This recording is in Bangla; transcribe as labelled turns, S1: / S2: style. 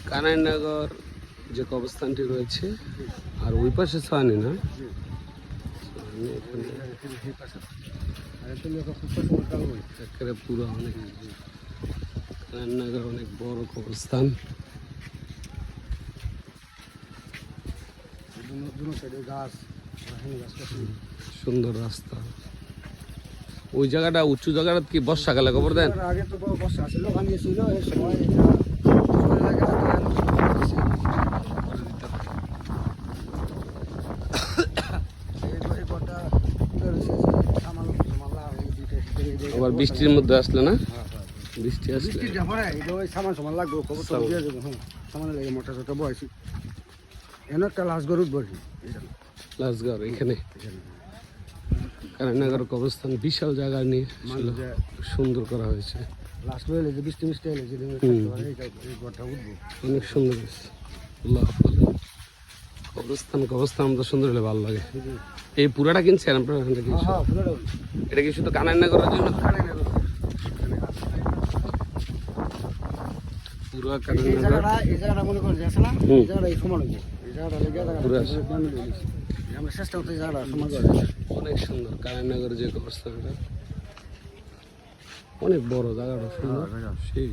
S1: কানাইনগর যে কবরস্থানটি রয়েছে আর ওই পাশে সানি না পুরো অনেক কানাইনগর অনেক বড় কবরস্থান। সুন্দর রাস্তা। ওই জায়গাটা উঁচু জায়গাটা কি বর্ষাকালে খবর দেন?
S2: আগে তো বর্ষা ছিল, ভাঙিয়েছিল এই সময়
S1: আবার বৃষ্টির মধ্যে আসলে না, বৃষ্টি আসলে
S2: সামান সামান লাগবো, খবর তো দিয়ে দেবো। হ্যাঁ, সামান লাগে মোটা ছোট বয়সী এনে একটা লাশ গরু বসি
S1: লাশগড় এখানে কানাইনগর কবরস্থান বিশাল জায়গা নিয়ে সুন্দর করা হয়েছে।
S2: লাশ লইলে যে বৃষ্টি মিষ্টি এলে যে ঘরটা উঠবো
S1: অনেক সুন্দর হয়েছে। কবরস্থান আমাদের সুন্দর হলে ভালো লাগে। এই পুরাটা কিনছেন আপনারা? এটা কি শুধু কানাইনগরের জন্য? পুরো
S2: জায়গাটা মনে করেন আছে না, এই জায়গাটা এই সমান হয়েছে, এই জায়গাটা আমরা চেষ্টা করতে জায়গাটা সমান করে।
S1: অনেক সুন্দর কানাইনগর যে কবরস্থানটা, অনেক বড় জায়গাটা সুন্দর। সেই